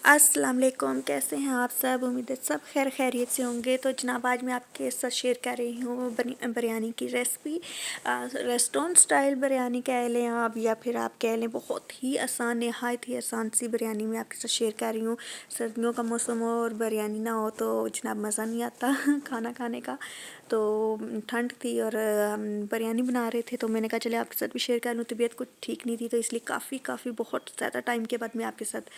अस्सलाम वालेकुम, कैसे हैं आप सब। उम्मीद है सब खैर खैरियत से होंगे। तो जनाब आज मैं आपके साथ शेयर कर रही हूँ बिरयानी की रेसिपी। रेस्टोरेंट स्टाइल बिरयानी कह लें आप, या फिर आप कह लें बहुत ही आसान, नहायत ही आसान सी बिरयानी मैं आपके साथ शेयर कर रही हूँ। सर्दियों का मौसम हो और बिरयानी ना हो तो जनाब मज़ा नहीं आता खाना खाने का। तो ठंड थी और हम बिरयानी बना रहे थे, तो मैंने कहा चले आपके साथ भी शेयर कर लूँ। तबीयत कुछ ठीक नहीं थी, तो इसलिए काफ़ी बहुत ज़्यादा टाइम के बाद मैं आपके साथ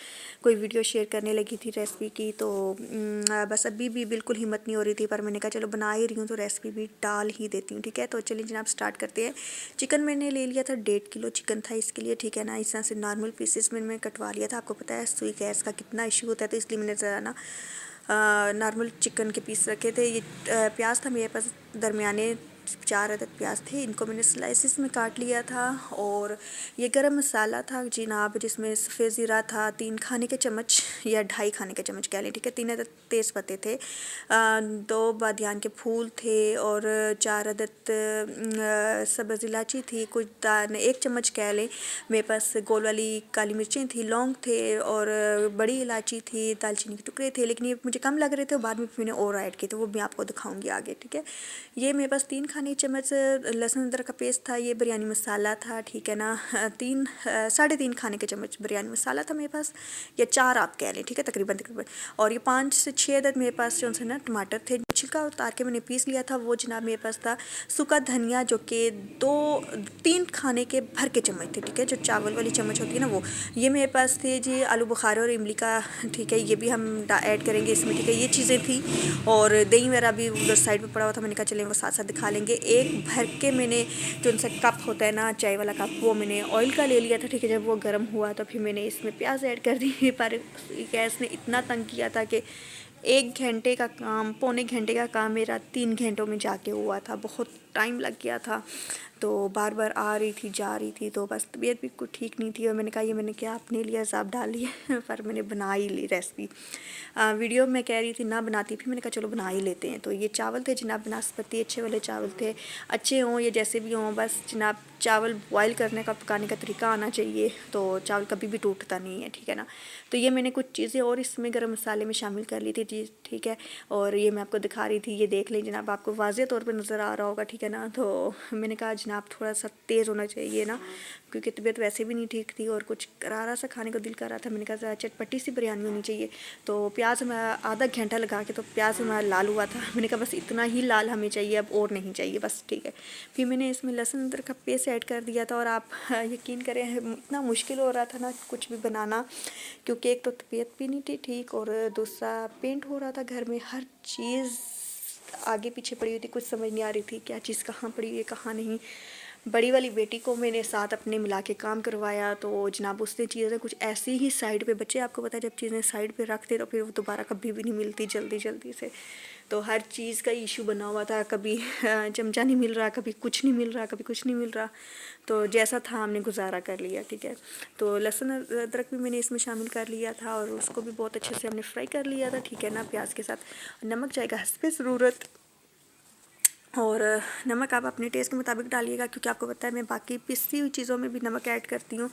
कोई वीडियो शेयर करने लगी थी रेसिपी की। तो बस अभी भी बिल्कुल हिम्मत नहीं हो रही थी, पर मैंने कहा चलो बना ही रही हूँ तो रेसिपी भी डाल ही देती हूँ। ठीक है, तो चलिए जनाब स्टार्ट करते हैं। चिकन मैंने ले लिया था, 1.5 किलो चिकन था इसके लिए। ठीक है ना, इस तरह से नॉर्मल पीसेस में मैं कटवा लिया था। आपको पता है सुई गैस का कितना इशू होता है, तो इसलिए मैंने ज़रा ना नॉर्मल चिकन के पीस रखे थे। ये प्याज था मेरे पास दरमियाने 4 अदद प्याज थे, इनको मैंने स्लाइसिस में काट लिया था। और ये गरम मसाला था जनाब, जिसमें सफ़ेद ज़ीरा था 3 खाने के चम्मच या 2.5 खाने के चम्मच कह लें। ठीक है, 3 अदद तेज़ पत्ते थे, 2 बादियान के फूल थे और 4 अदद सब्ज़ इलायची थी, कुछ दाने 1 चम्मच कह लें। मेरे पास गोल वाली काली मिर्चें थी, लौंग थे और बड़ी इलायची थी, दालचीनी के टुकड़े थे, लेकिन ये मुझे कम लग रहे थे। बाद में मैंने और ऐड किए, तो वो मैं आपको दिखाऊंगी आगे। ठीक है, ये मेरे पास 3 खाने चम्मच लहसुन अदरक का पेस्ट था। ये बिरयानी मसाला था। ठीक है ना, 3 साढ़े 3 खाने के चम्मच बिरयानी मसाला था मेरे पास, या 4 आप कह लें। ठीक है, तकरीबन। और ये 5 से 6 अदद मेरे पास जो है ना टमाटर थे, छिलका उतार के मैंने पीस लिया था। वो जनाब मेरे पास था सूखा धनिया, जो कि 2-3 खाने के भर के चम्मच थे। ठीक है, जो चावल वाली चम्मच होती है ना वो। ये मेरे पास थे जी आलू बुखारे और इमली का। ठीक है, ये भी हम ऐड करेंगे इसमें। ठीक है, ये चीज़ें थी। और दही मेरा भी उधर साइड पे पड़ा हुआ था, मैंने कहा चले वो साथ साथ दिखा लेंगे। एक भर के मैंने जो उनसे कप होता है ना चाय वाला कप, वो मैंने ऑयल का ले लिया था। ठीक है, जब वो गर्म हुआ तो फिर मैंने इसमें प्याज ऐड कर दी। पर गैस ने इतना तंग किया था कि 1 घंटे का काम, पौने घंटे का काम मेरा 3 घंटों में जाके हुआ था। बहुत टाइम लग गया था, तो बार बार आ रही थी जा रही थी, तो बस तबीयत भी कुछ ठीक नहीं थी। और मैंने कहा ये मैंने क्या अपने लिए अजाब डाल लिया पर मैंने बना ही ली रेसिपी। वीडियो में कह रही थी ना बनाती, फिर मैंने कहा चलो बना ही लेते हैं। तो ये चावल थे जनाब, बनास्पति अच्छे वाले चावल थे, अच्छे हों या जैसे भी हों, बस जनाब चावल बॉयल करने का, पकाने का तरीका आना चाहिए, तो चावल कभी भी टूटता नहीं है। ठीक है ना, तो ये मैंने कुछ चीज़ें और इसमें गर्म मसाले में शामिल कर ली थी जी। ठीक है, और ये मैं आपको दिखा रही थी, ये देख लें जनाब, आपको वाज़े तौर पे नज़र आ रहा होगा। ठीक है ना, तो मैंने कहा जनाब थोड़ा सा तेज़ होना चाहिए ना, क्योंकि तबीयत वैसे भी नहीं ठीक थी और कुछ करारा सा खाने को दिल कर रहा था। मैंने कहा चटपटी सी बिरयानी होनी चाहिए। तो प्याज हमारा आधा घंटा लगा के, तो प्याज हमारा लाल हुआ था। मैंने कहा बस इतना ही लाल हमें चाहिए, अब और नहीं चाहिए बस। ठीक है, फिर मैंने इसमें लहसुन अदरक का पेस्ट ऐड कर दिया था। और आप यकीन करें इतना मुश्किल हो रहा था ना कुछ भी बनाना, क्योंकि एक तो तबीयत भी नहीं थी ठीक, और दूसरा पेंट हो रहा था घर में। हर चीज़ आगे पीछे पड़ी हुई थी, कुछ समझ नहीं आ रही थी क्या चीज़ कहाँ पड़ी हुई है कहाँ नहीं। बड़ी वाली बेटी को मैंने साथ अपने मिला के काम करवाया, तो जनाब उसने चीज़ें कुछ ऐसी ही साइड पे, बच्चे आपको पता है जब चीज़ें साइड पे रखते तो फिर वो दोबारा कभी भी नहीं मिलती जल्दी जल्दी से। तो हर चीज़ का इशू बना हुआ था, कभी चमचा नहीं मिल रहा, कभी कुछ नहीं मिल रहा, कभी कुछ नहीं मिल रहा। तो जैसा था हमने गुजारा कर लिया। ठीक है, तो लहसुन अदरक भी मैंने इसमें शामिल कर लिया था और उसको भी बहुत अच्छे से हमने फ्राई कर लिया था। ठीक है ना, प्याज के साथ। नमक जाएगा हस्बे ज़रूरत, और नमक आप अपने टेस्ट के मुताबिक डालिएगा, क्योंकि आपको पता है मैं बाकी पिसी हुई चीज़ों में भी नमक ऐड करती हूँ।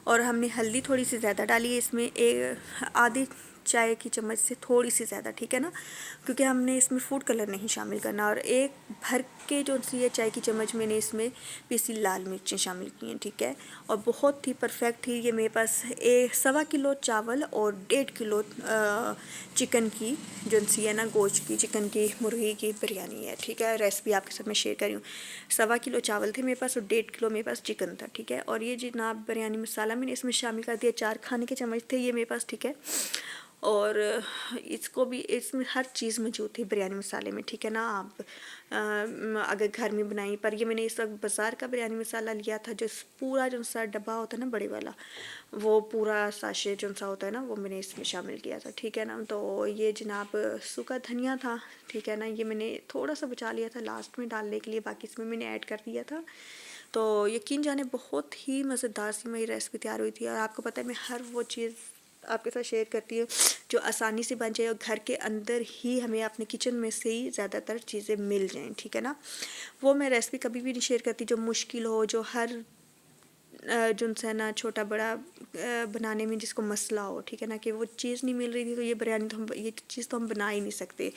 और हमने हल्दी थोड़ी सी ज़्यादा डाली है इसमें, एक आधी चाय की चम्मच से थोड़ी सी ज़्यादा। ठीक है ना, क्योंकि हमने इसमें फूड कलर नहीं शामिल करना। और एक भर के जो सी है चाय की चम्मच मैंने इसमें पीसी लाल मिर्चें शामिल की हैं। ठीक है, और बहुत ही परफेक्ट थी ये। मेरे पास 1.25 किलो चावल और 1.5 किलो चिकन की जो सी है ना, गोश्त की, चिकन की, मुर्गी की बिरयानी है। ठीक है, रेसिपी आपके साथ मैं शेयर कर रही हूँ। 1.25 किलो चावल थे मेरे पास और 1.5 किलो मेरे पास चिकन था। ठीक है, और ये जनाब बिरयानी मसाला मैंने इसमें शामिल कर दिया, 4 खाने के चम्मच थे ये मेरे पास। ठीक है, और इसको भी, इसमें हर चीज़ मौजूद थी बिरयानी मसाले में। ठीक है ना, आप अगर घर में बनाई, पर ये मैंने इस वक्त बाज़ार का बिरयानी मसाला लिया था, जो पूरा जो सा डब्बा होता है ना बड़े वाला, वो पूरा साशे जो सा होता है ना, वो मैंने इसमें शामिल किया था। ठीक है ना, तो ये जनाब सूखा धनिया था। ठीक है ना, ये मैंने थोड़ा सा बचा लिया था लास्ट में डालने के लिए, बाकी इसमें मैंने ऐड कर दिया था। तो यकीन जाने बहुत ही मज़ेदार सी मेरी रेसिपी तैयार हुई थी। और आपको पता है मैं हर वो चीज़ आपके साथ शेयर करती हूँ जो आसानी से बन जाए और घर के अंदर ही हमें अपने किचन में से ही ज़्यादातर चीज़ें मिल जाएं। ठीक है ना, वो मैं रेसिपी कभी भी नहीं शेयर करती जो मुश्किल हो, जो हर जिनसे है ना छोटा बड़ा बनाने में जिसको मसला हो, ठीक है ना, कि वो चीज़ नहीं मिल रही थी, तो ये बिरयानी तो हम ये चीज़ तो हम बना ही नहीं सकते,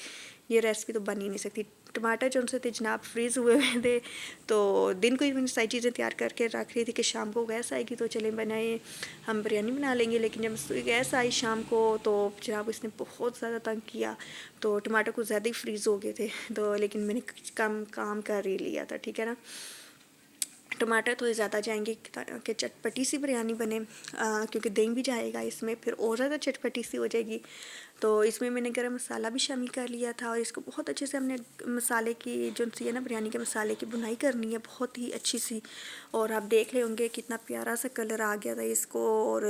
ये रेसिपी तो बन ही नहीं सकती। टमाटर जो उनसे थे जनाब फ्रीज़ हुए हुए थे, तो दिन को ही मैंने सारी चीज़ें तैयार करके रख रही थी कि शाम को गैस आएगी तो चले बनाए हम बिरयानी बना लेंगे। लेकिन जब गैस आई शाम को तो जनाब इसने बहुत ज़्यादा तंग किया, तो टमाटर कुछ ज़्यादा ही फ्रीज़ हो गए थे, तो लेकिन मैंने कम काम कर ही लिया था, ठीक है ना। टमाटर थोड़े ज़्यादा जाएंगे कि चटपटी सी बिरयानी बने, क्योंकि दही भी जाएगा इसमें, फिर और ज़्यादा चटपटी सी हो जाएगी। तो इसमें मैंने गरम मसाला भी शामिल कर लिया था, और इसको बहुत अच्छे से हमने मसाले की जो सी है ना बिरयानी के मसाले की बुनाई करनी है बहुत ही अच्छी सी। और आप देख रहे होंगे कितना प्यारा सा कलर आ गया था इसको, और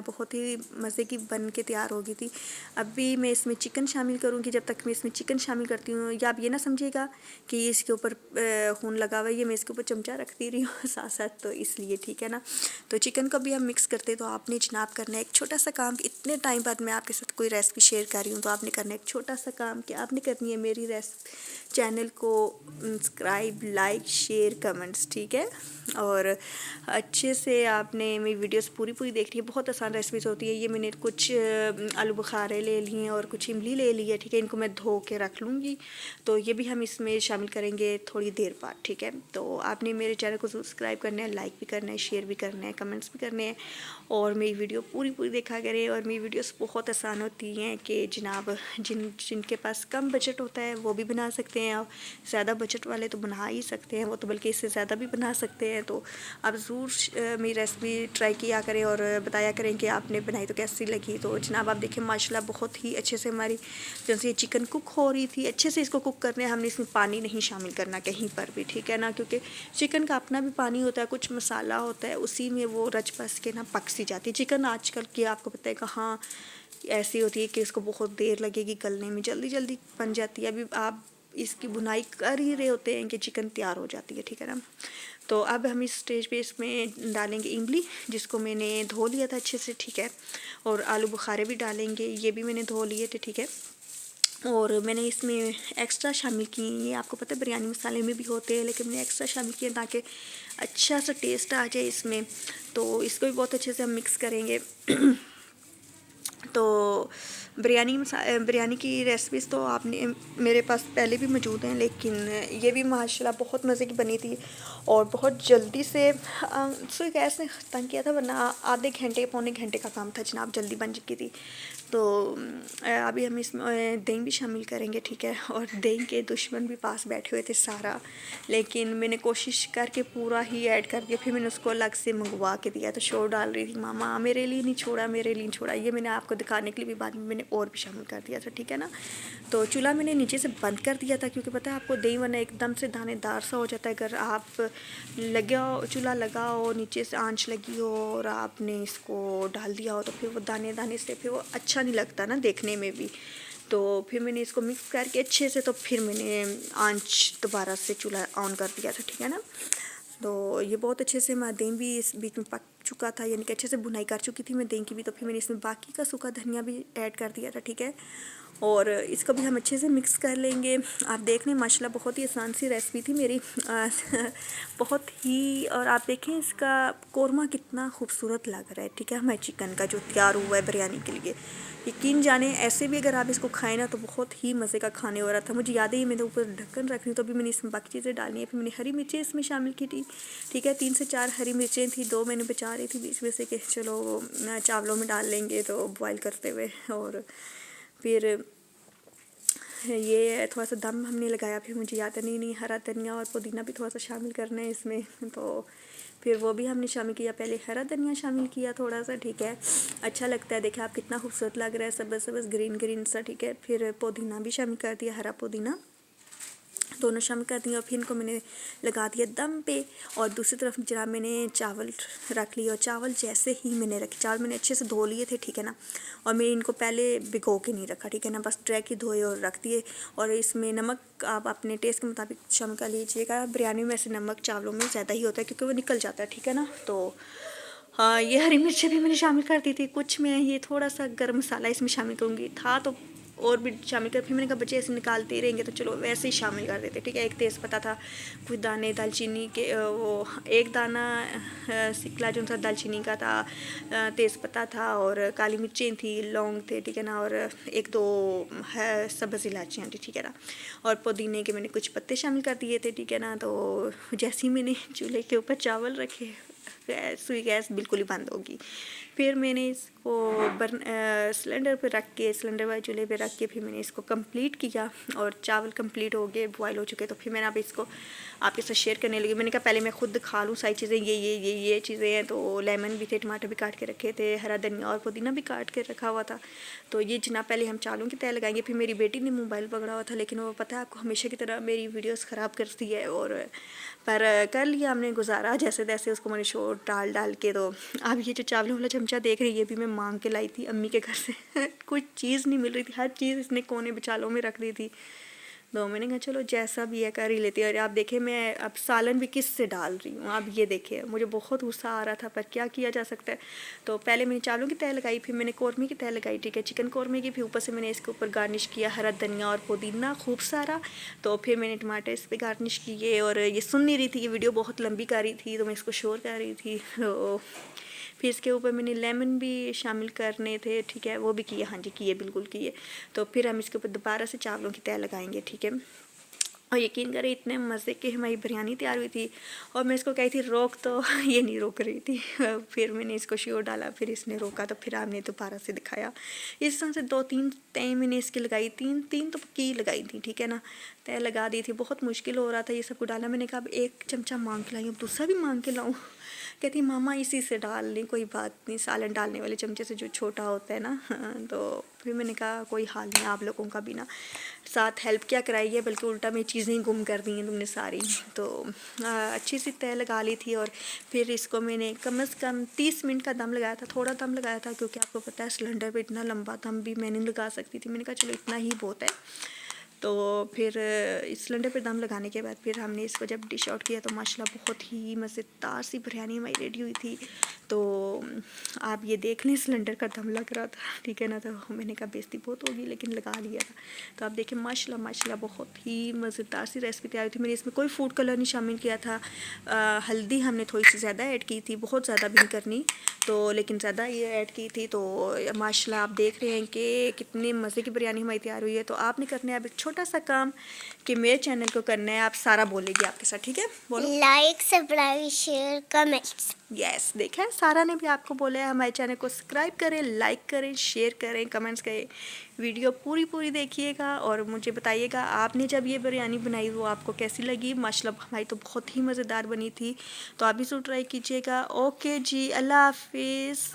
बहुत ही मज़े की बन के तैयार हो गई थी। अभी मैं इसमें चिकन शामिल करूँगी। जब तक मैं इसमें चिकन शामिल करती हूँ, या आप ये ना समझिएगा कि इसके ऊपर खून लगा हुआ है, ये मैं इसके ऊपर चमचा रखती रही हूँ साथ साथ, तो इसलिए, ठीक है ना। तो चिकन को भी हम मिक्स करते, तो आपने जनाब करना है एक छोटा सा काम। इतने टाइम बाद मैं आपके साथ कोई रेसिपी शेयर कर रही हूँ, तो आपने करना है एक छोटा सा काम कि आपने करनी है मेरी चैनल को सब्सक्राइब, लाइक, शेयर, कमेंट्स, ठीक है। और अच्छे से आपने मेरी वीडियोस पूरी देखनी है। बहुत आसान रेसिपीज़ होती है। ये मैंने कुछ आलू बुखारे ले लिए हैं और कुछ इमली ले ली है, ठीक है। इनको मैं धो के रख लूँगी, तो ये भी हम इसमें शामिल करेंगे थोड़ी देर बाद, ठीक है। तो आपने मेरे चैनल को सब्सक्राइब करना है, लाइक भी करना है, शेयर भी करना है, कमेंट्स भी करने हैं, और मेरी वीडियो पूरी देखा करें। और मेरी वीडियोस बहुत आसान होती हैं कि जनाब जिनके पास कम बजट होता है वो भी बना सकते हैं, और ज़्यादा बजट वाले तो बना ही सकते हैं, वो तो बल्कि इससे ज़्यादा भी बना सकते हैं। तो आप ज़रूर मेरी रेसिपी ट्राई किया करें और बताया करें कि आपने बनाई तो कैसी लगी। तो जनाब आप देखें माशाल्लाह बहुत ही अच्छे से हमारी जैसे ये चिकन कुक हो रही थी, अच्छे से इसको कुक करने, हमने इसमें पानी नहीं शामिल करना कहीं पर भी, ठीक है ना, क्योंकि चिकन का अपना भी पानी होता है, कुछ मसाला होता है, उसी में वो रच बस के ना पक सी जाती है। चिकन आजकल की आपको पता है कहाँ ऐसी होती है कि इसको बहुत देर लगेगी गलने में, जल्दी बन जाती है। अभी आप इसकी बुनाई कर ही रहे होते हैं कि चिकन तैयार हो जाती है, ठीक है ना। तो अब हम इस स्टेज पे इसमें डालेंगे इमली, जिसको मैंने धो लिया था अच्छे से, ठीक है। और आलू बुखारे भी डालेंगे, ये भी मैंने धो लिए थे, ठीक है। और मैंने इसमें एक्स्ट्रा शामिल किए, ये आपको पता है बिरयानी मसाले में भी होते हैं, लेकिन मैंने एक्स्ट्रा शामिल किए ताकि अच्छा सा टेस्ट आ जाए इसमें। तो इसको भी बहुत अच्छे से हम मिक्स करेंगे। तो बिरयानी की रेसिपीज़ तो आपने मेरे पास पहले भी मौजूद हैं, लेकिन ये भी माशाल्लाह बहुत मज़े की बनी थी, और बहुत जल्दी से गैस ने तंग किया था, वरना आधे घंटे पौने घंटे का काम था जनाब, जल्दी बन चुकी थी। तो अभी हम इसमें दही भी शामिल करेंगे, ठीक है। और दही के दुश्मन भी पास बैठे हुए थे सारा, लेकिन मैंने कोशिश करके पूरा ही ऐड करके फिर मैंने उसको अलग से मंगवा के दिया। तो शोर डाल रही थी मामा मेरे लिए नहीं छोड़ा, मेरे लिए नहीं छोड़ा, ये मैंने आपको दिखाने के लिए भी बाद में मैंने और भी शामिल कर दिया था, ठीक है ना। तो चूल्हा मैंने नीचे से बंद कर दिया था, क्योंकि पता है आपको दही वरना एकदम से दानेदार सा हो जाता है। अगर आप चूल्हा लगा हो, नीचे से आंच लगी हो और आपने इसको डाल दिया हो, तो फिर वो दाने से फिर वो अच्छा नहीं लगता ना देखने में भी। तो फिर मैंने इसको मिक्स करके अच्छे से, तो फिर मैंने आंच दोबारा से चूल्हा ऑन कर दिया था, ठीक है ना। तो ये बहुत अच्छे से मैं दही भी इस बीच में पक चुका था, यानी कि अच्छे से बुनाई कर चुकी थी मैं दही की भी। तो फिर मैंने इसमें बाकी का सूखा धनिया भी ऐड कर दिया था, ठीक है। और इसको भी हम अच्छे से मिक्स कर लेंगे। आप देख लें माशाल्लाह बहुत ही आसान सी रेसिपी थी मेरी, बहुत ही। और आप देखें इसका कौरमा कितना खूबसूरत लग रहा है, ठीक है। हमारे चिकन का जो तैयार हुआ है बिरयानी के लिए, यकीन जाने ऐसे भी अगर आप इसको खाएं ना तो बहुत ही मज़े का खाने हो रहा था। मुझे याद है ही मैंने ऊपर ढक्कन रख ली, तो अभी मैंने इसमें बाकी चीज़ें डालनी है। फिर मैंने हरी मिर्चें इसमें शामिल की थी, ठीक है। 3 से 4 हरी मिर्चें थी, 2 मैंने बचा रही थी बीच में से कि चलो चावलों में डाल लेंगे तो बॉयल करते हुए। और फिर ये थोड़ा सा दम हमने लगाया, फिर मुझे याद नहीं हरा धनिया और पुदीना भी थोड़ा सा शामिल करना है इसमें, तो फिर वो भी हमने शामिल किया। पहले हरा धनिया शामिल किया थोड़ा सा, ठीक है, अच्छा लगता है। देखिए आप कितना खूबसूरत लग रहा है, सबज ग्रीन सा, ठीक है। फिर पुदीना भी शामिल कर दिया, हरा पुदीना दोनों शामिल कर दिया। और फिर इनको मैंने लगा दिया दम पे। और दूसरी तरफ जरा मैंने चावल रख लिए, और चावल जैसे ही मैंने रखे, चावल मैंने अच्छे से धो लिए थे, ठीक है ना। और मैं इनको पहले भिगो के नहीं रखा, ठीक है ना, बस डायरेक्ट ही धोए और रख दिए। और इसमें नमक आप अपने टेस्ट के मुताबिक शामिल कर लीजिएगा। बिरयानी में ऐसे नमक चावलों में ज़्यादा ही होता है, क्योंकि वो निकल जाता है, ठीक है ना। तो हाँ, ये हरी मिर्चें भी मैंने शामिल कर दी थी कुछ में। ये थोड़ा सा गर्म मसाला इसमें शामिल करूँगी, था तो और भी शामिल कर, फिर मैंने कहा बच्चे ऐसे निकालते ही रहेंगे तो चलो वैसे ही शामिल कर देते, ठीक है। एक तेज़पत्ता था, कुछ दाने दालचीनी के, वो एक दाना सिकला जो सा दालचीनी का था, तेज़पत्ता था और काली मिर्चें थी, लौंग थे, ठीक है ना, और एक दो है सब्ज़ इलायचियाँ थी, ठीक है ना, और पुदीने के मैंने कुछ पत्ते शामिल कर दिए थे, ठीक है ना। तो जैसे ही मैंने चूल्हे के ऊपर चावल रखे, सुई गैस बिल्कुल ही बंद होगी। फिर मैंने इसको सिलेंडर पे रख के, सिलेंडर वाले चूल्हे पे रख के फिर मैंने इसको कंप्लीट किया और चावल कंप्लीट हो गए, बॉयल हो चुके। तो फिर मैंने अब इसको आपके साथ शेयर करने लगी। मैंने कहा पहले मैं खुद खा लूँ सारी चीज़ें, ये चीज़ें हैं। तो लेमन भी थे, टमाटर भी काट के रखे थे, हरा धनिया और पुदीना भी काट के रखा हुआ था। तो ये जनाब पहले हम चावलों की तय लगाएंगे। फिर मेरी बेटी ने मोबाइल पकड़ा हुआ था, लेकिन वो पता है आपको हमेशा की तरह मेरी वीडियोस ख़राब करती है, और पर कर लिया हमने गुजारा जैसे तैसे, उसको मैंने शोर डाल के। तो अब ये जो चावलों वाला चमचा देख रही है, ये भी मैं मांग के लाई थी अम्मी के घर से कुछ चीज़ नहीं मिल रही थी, हर चीज़ इसने कोने बेचालों में रख दी थी। तो मैंने कहा चलो जैसा भी है कर ही लेती है। और आप देखें मैं अब सालन भी किस से डाल रही हूँ, आप ये देखिए, मुझे बहुत गुस्सा आ रहा था पर क्या किया जा सकता है। तो पहले मैंने चावलों की तय लगाई, फिर मैंने कौरमे की तय लगाई, ठीक है, चिकन कौरमे की। फिर ऊपर से मैंने इसके ऊपर गार्निश किया हरा धनिया और पुदीना खूब सारा। तो फिर मैंने टमाटर इस पर गार्निश किए, और ये सुन नहीं रही थी, ये वीडियो बहुत लंबी कर रही थी तो मैं इसको शोर कर रही थी। तो फिर इसके ऊपर मैंने लेमन भी शामिल करने थे, ठीक है, वो भी किए, हाँ जी किए, बिल्कुल किए। तो फिर हम इसके ऊपर दोबारा से चावलों की तय लगाएंगे, ठीक है। और यकीन करें इतने मज़े की हमारी बिरयानी तैयार हुई थी, और मैं इसको कही थी रोक, तो ये नहीं रोक रही थी। फिर मैंने इसको श्योर डाला, फिर इसने रोका, तो फिर हमने दोबारा से दिखाया। इस तरह से 2-3 तय मैंने इसकी लगाई, तीन तो पक्की लगाई थी, ठीक है ना, तय लगा दी थी। बहुत मुश्किल हो रहा था ये सब को डालना। मैंने कहा अब एक चमचा मांग के लाई, अब दूसरा भी मांग के लाऊँ। कहती मामा इसी से डाल लें, कोई बात नहीं, सालन डालने वाले चमचे से जो छोटा होता है ना। तो फिर मैंने कहा कोई हाल नहीं, आप लोगों का भी ना साथ हेल्प क्या कराई है, बल्कि उल्टा मेरी चीज़ें ही गुम कर दी हैं तुमने सारी। तो अच्छी सी तय लगा ली थी, और फिर इसको मैंने कम से कम 30 मिनट का दम लगाया था, थोड़ा दम लगाया था क्योंकि आपको पता है सिलेंडर पे इतना लंबा दम भी मैं नहीं लगा सकती थी। मैंने कहा चलो इतना ही बहुत है। तो फिर इस सिलेंडर पर दम लगाने के बाद फिर हमने इसको जब डिश आउट किया तो माशाल्लाह बहुत ही मज़ेदार सी बिरयानी हमारी रेडी हुई थी। तो आप ये देख लें, सिलेंडर का दम लग रहा था, ठीक है ना। तो मैंने कहा बेइज्जती बहुत होगी, लेकिन लगा लिया था। तो आप देखें माशाल्लाह बहुत ही मज़ेदार सी रेसिपी तैयार हुई थी। मैंने इसमें कोई फूड कलर नहीं शामिल किया था। हल्दी हमने थोड़ी सी ज़्यादा ऐड की थी, बहुत ज़्यादा भी नहीं करनी, तो लेकिन ज़्यादा ये ऐड की थी। तो माशाल्लाह आप देख रहे हैं कि कितने मज़े की बिरयानी हमारी तैयार हुई है। तो आपने करना है अब एक छोटा सा काम कि मेरे चैनल को करना है, आप सारा बोलेगी आपके साथ, ठीक है, बोलो। Like, subscribe, share, comments. Yes, देखा है, सारा ने भी आपको बोला है हमारे चैनल को सब्सक्राइब करें, लाइक करें, शेयर करें, कमेंट्स करें। वीडियो पूरी देखिएगा और मुझे बताइएगा आपने जब ये बिरयानी बनाई वो आपको कैसी लगी। माशाल्लाह हमारी तो बहुत ही मज़ेदार बनी थी। तो आप भी ज़रूर ट्राई कीजिएगा। ओके जी, अल्लाह हाफिज़।